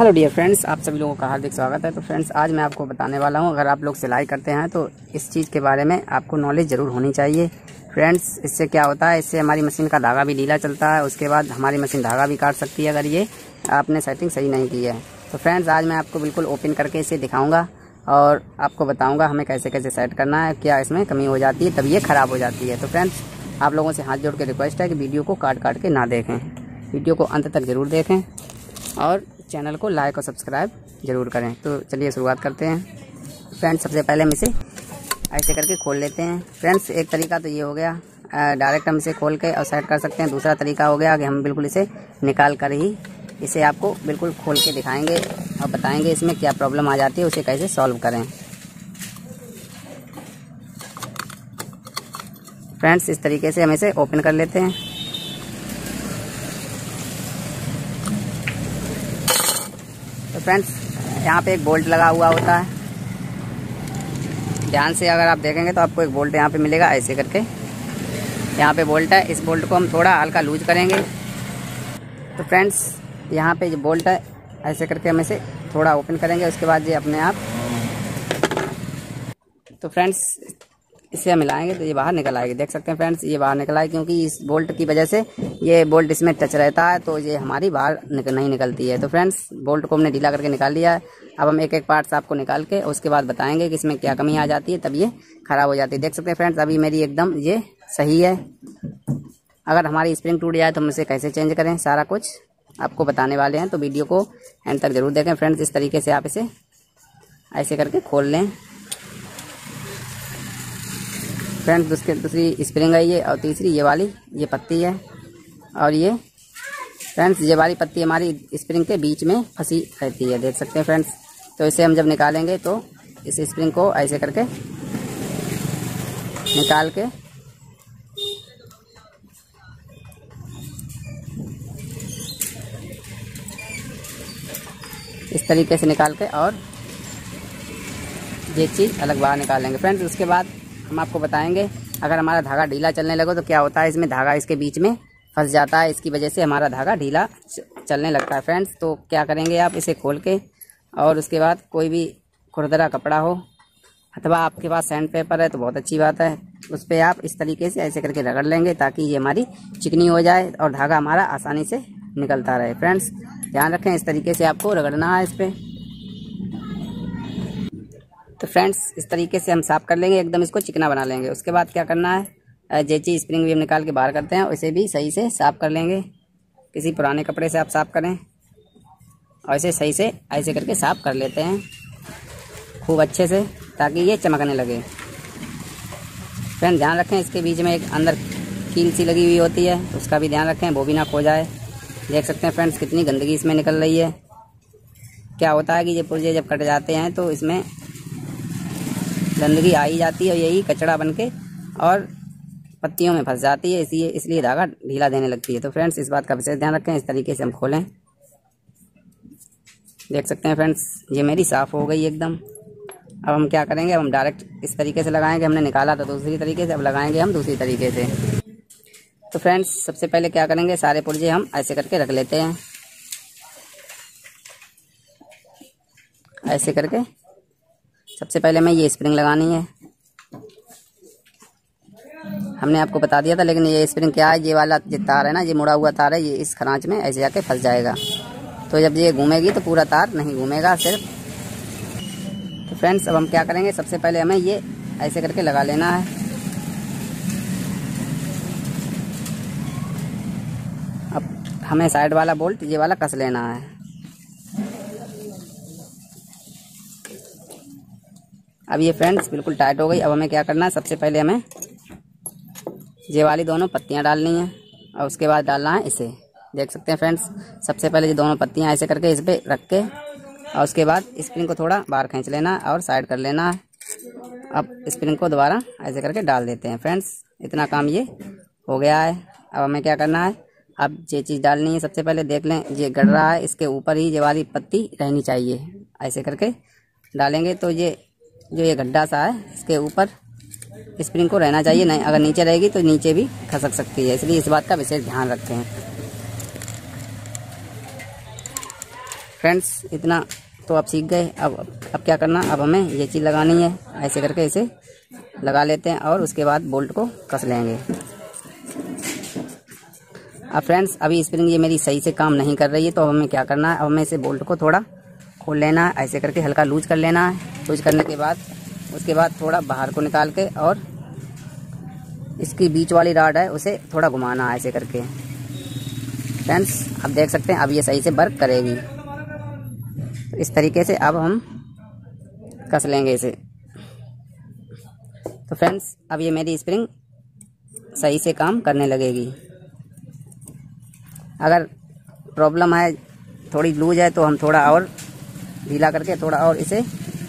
Hello dear friends, आप सभी लोगों का हार्दिक स्वागत है। तो फ्रेंड्स, आज मैं आपको बताने वाला हूं, अगर आप लोग सिलाई करते हैं तो इस चीज़ के बारे में आपको नॉलेज ज़रूर होनी चाहिए। फ्रेंड्स, इससे क्या होता है, इससे हमारी मशीन का धागा भी ढीला चलता है, उसके बाद हमारी मशीन धागा भी काट सकती है अगर ये आपने सेटिंग सही नहीं की है। तो फ्रेंड्स, आज मैं आपको बिल्कुल ओपन करके इसे दिखाऊँगा और आपको बताऊँगा हमें कैसे कैसे सेट करना है, क्या इसमें कमी हो जाती है तब ये ख़राब हो जाती है। तो फ्रेंड्स, आप लोगों से हाथ जोड़ के रिक्वेस्ट है कि वीडियो को काट के ना देखें, वीडियो को अंत तक ज़रूर देखें और चैनल को लाइक और सब्सक्राइब जरूर करें। तो चलिए शुरुआत करते हैं। फ्रेंड्स, सबसे पहले हम इसे ऐसे करके खोल लेते हैं। फ्रेंड्स, एक तरीका तो ये हो गया, डायरेक्ट हम इसे खोल के और सेट कर सकते हैं। दूसरा तरीका हो गया कि हम बिल्कुल इसे निकाल कर ही इसे आपको बिल्कुल खोल के दिखाएंगे और बताएंगे इसमें क्या प्रॉब्लम आ जाती है, उसे कैसे सॉल्व करें। फ्रेंड्स, इस तरीके से हम इसे ओपन कर लेते हैं। तो फ्रेंड्स, यहाँ पे एक बोल्ट लगा हुआ होता है, ध्यान से अगर आप देखेंगे तो आपको एक बोल्ट यहाँ पे मिलेगा ऐसे करके। यहाँ पे बोल्ट है, इस बोल्ट को हम थोड़ा हल्का लूज करेंगे। तो फ्रेंड्स, यहाँ पे जो बोल्ट है ऐसे करके हम इसे थोड़ा ओपन करेंगे, उसके बाद ये अपने आप, तो फ्रेंड्स इसे हम मिलाएंगे तो ये बाहर निकल आएगी। देख सकते हैं फ्रेंड्स, ये बाहर निकल आएगी क्योंकि इस बोल्ट की वजह से ये बोल्ट इसमें टच रहता है, तो ये हमारी बाहर नहीं निकलती है। तो फ्रेंड्स, बोल्ट को हमने ढीला करके निकाल लिया है। अब हम एक एक पार्ट्स आपको निकाल के उसके बाद बताएंगे कि इसमें क्या कमी आ जाती है तब ये ख़राब हो जाती है। देख सकते हैं फ्रेंड्स, अभी मेरी एकदम ये सही है। अगर हमारी स्प्रिंग टूट जाए तो हम इसे कैसे चेंज करें, सारा कुछ आपको बताने वाले हैं, तो वीडियो को एंड तक ज़रूर देखें। फ्रेंड्स, इस तरीके से आप इसे ऐसे करके खोल लें। फ्रेंड्स, दूसरी स्प्रिंग है ये, और तीसरी ये वाली ये पत्ती है, और ये फ्रेंड्स ये वाली पत्ती हमारी स्प्रिंग के बीच में फंसी रहती है। देख सकते हैं फ्रेंड्स, तो इसे हम जब निकालेंगे तो इस स्प्रिंग को ऐसे करके निकाल के इस तरीके से निकाल के और ये चीज़ अलग बाहर निकालेंगे। फ्रेंड्स, उसके बाद हम आपको बताएंगे अगर हमारा धागा ढीला चलने लगे तो क्या होता है, इसमें धागा इसके बीच में फंस जाता है, इसकी वजह से हमारा धागा ढीला चलने लगता है। फ्रेंड्स, तो क्या करेंगे, आप इसे खोल के और उसके बाद कोई भी खुरदरा कपड़ा हो अथवा आपके पास सैंड पेपर है तो बहुत अच्छी बात है, उस पर आप इस तरीके से ऐसे करके रगड़ लेंगे ताकि ये हमारी चिकनी हो जाए और धागा हमारा आसानी से निकलता रहे। फ्रेंड्स, ध्यान रखें, इस तरीके से आपको रगड़ना है इस पर। तो फ्रेंड्स, इस तरीके से हम साफ़ कर लेंगे, एकदम इसको चिकना बना लेंगे। उसके बाद क्या करना है, जैची स्प्रिंग भी हम निकाल के बाहर करते हैं, उसे भी सही से साफ़ कर लेंगे। किसी पुराने कपड़े से आप साफ़ करें और इसे सही से ऐसे करके साफ़ कर लेते हैं खूब अच्छे से, ताकि ये चमकने लगे। फ्रेंड, ध्यान रखें, इसके बीच में एक अंदर कील सी लगी हुई होती है, उसका भी ध्यान रखें, वो भी ना खो जाए। देख सकते हैं फ्रेंड्स, कितनी गंदगी इसमें निकल रही है। क्या होता है कि ये पुर्जे जब कट जाते हैं तो इसमें गंदगी आ ही जाती है और यही कचड़ा बनके और पत्तियों में फंस जाती है, इसलिए धागा ढीला देने लगती है। तो फ्रेंड्स, इस बात का विशेष ध्यान रखें। इस तरीके से हम खोलें। देख सकते हैं फ्रेंड्स, ये मेरी साफ़ हो गई एकदम। अब हम क्या करेंगे, अब हम डायरेक्ट इस तरीके से लगाएंगे। हमने निकाला था दूसरी तरीके से, अब लगाएंगे हम दूसरी तरीके से। तो फ्रेंड्स, सबसे पहले क्या करेंगे, सारे पुर्जे हम ऐसे करके रख लेते हैं, ऐसे करके। सबसे पहले हमें ये स्प्रिंग लगानी है, हमने आपको बता दिया था, लेकिन ये स्प्रिंग क्या है, ये वाला जो तार है ना, ये मुड़ा हुआ तार है, ये इस खरांच में ऐसे जाके फंस जाएगा। तो जब ये घूमेगी तो पूरा तार नहीं घूमेगा सिर्फ। तो फ्रेंड्स, अब हम क्या करेंगे, सबसे पहले हमें ये ऐसे करके लगा लेना है। अब हमें साइड वाला बोल्ट ये वाला कस लेना है। अब ये फ्रेंड्स बिल्कुल टाइट हो गई। अब हमें क्या करना है, सबसे पहले हमें ये वाली दोनों पत्तियां डालनी हैं और उसके बाद डालना है इसे। देख सकते हैं फ्रेंड्स, सबसे पहले ये दोनों पत्तियां ऐसे करके इस पर रख के और उसके बाद स्प्रिंग को थोड़ा बाहर खींच लेना और साइड कर लेना है। अब स्प्रिंग को दोबारा ऐसे करके डाल देते हैं। फ्रेंड्स, इतना काम ये हो गया है। अब हमें क्या करना है, अब ये चीज़ डालनी है। सबसे पहले देख लें, ये गड़ रहा है, इसके ऊपर ही ये वाली पत्ती रहनी चाहिए। ऐसे करके डालेंगे तो ये जो ये गड्ढा सा है इसके ऊपर स्प्रिंग को रहना चाहिए, नहीं अगर नीचे रहेगी तो नीचे भी खसक सकती है, इसलिए इस बात का विशेष ध्यान रखें। फ्रेंड्स इतना तो आप सीख गए। अब क्या करना, अब हमें ये चीज़ लगानी है। ऐसे करके इसे लगा लेते हैं और उसके बाद बोल्ट को कस लेंगे। अब फ्रेंड्स अभी स्प्रिंग ये मेरी सही से काम नहीं कर रही है, तो हमें क्या करना है, अब हमें इसे बोल्ट को थोड़ा खोल लेना है। ऐसे करके हल्का लूज कर लेना है। लूज करने के बाद उसके बाद थोड़ा बाहर को निकाल के और इसकी बीच वाली रॉड है उसे थोड़ा घुमाना है ऐसे करके। फ्रेंड्स आप देख सकते हैं अब ये सही से वर्क करेगी। तो इस तरीके से अब हम कस लेंगे इसे। तो फ्रेंड्स अब ये मेरी स्प्रिंग सही से काम करने लगेगी। अगर प्रॉब्लम है, थोड़ी लूज है, तो हम थोड़ा और ढीला करके थोड़ा और इसे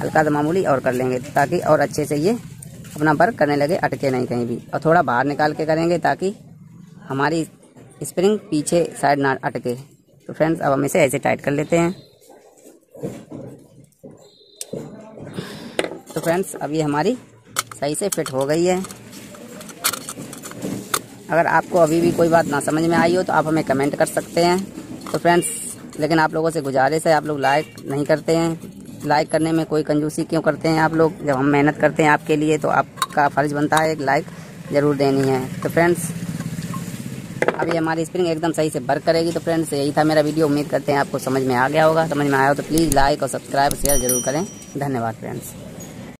हल्का मामूली और कर लेंगे, ताकि और अच्छे से ये अपना वर्क करने लगे, अटके नहीं कहीं भी। और थोड़ा बाहर निकाल के करेंगे ताकि हमारी स्प्रिंग पीछे साइड ना अटके। तो फ्रेंड्स अब हम इसे ऐसे टाइट कर लेते हैं। तो फ्रेंड्स अब ये हमारी सही से फिट हो गई है। अगर आपको अभी भी कोई बात ना समझ में आई हो तो आप हमें कमेंट कर सकते हैं। तो फ्रेंड्स लेकिन आप लोगों से गुजारिश है, आप लोग लाइक नहीं करते हैं। लाइक करने में कोई कंजूसी क्यों करते हैं आप लोग? जब हम मेहनत करते हैं आपके लिए तो आपका फ़र्ज़ बनता है एक लाइक ज़रूर देनी है। तो फ्रेंड्स अभी हमारी स्प्रिंग एकदम सही से वर्क करेगी। तो फ्रेंड्स यही था मेरा वीडियो। उम्मीद करते हैं आपको समझ में आ गया होगा। समझ में आया हो तो प्लीज़ लाइक और सब्सक्राइब शेयर ज़रूर करें। धन्यवाद फ्रेंड्स।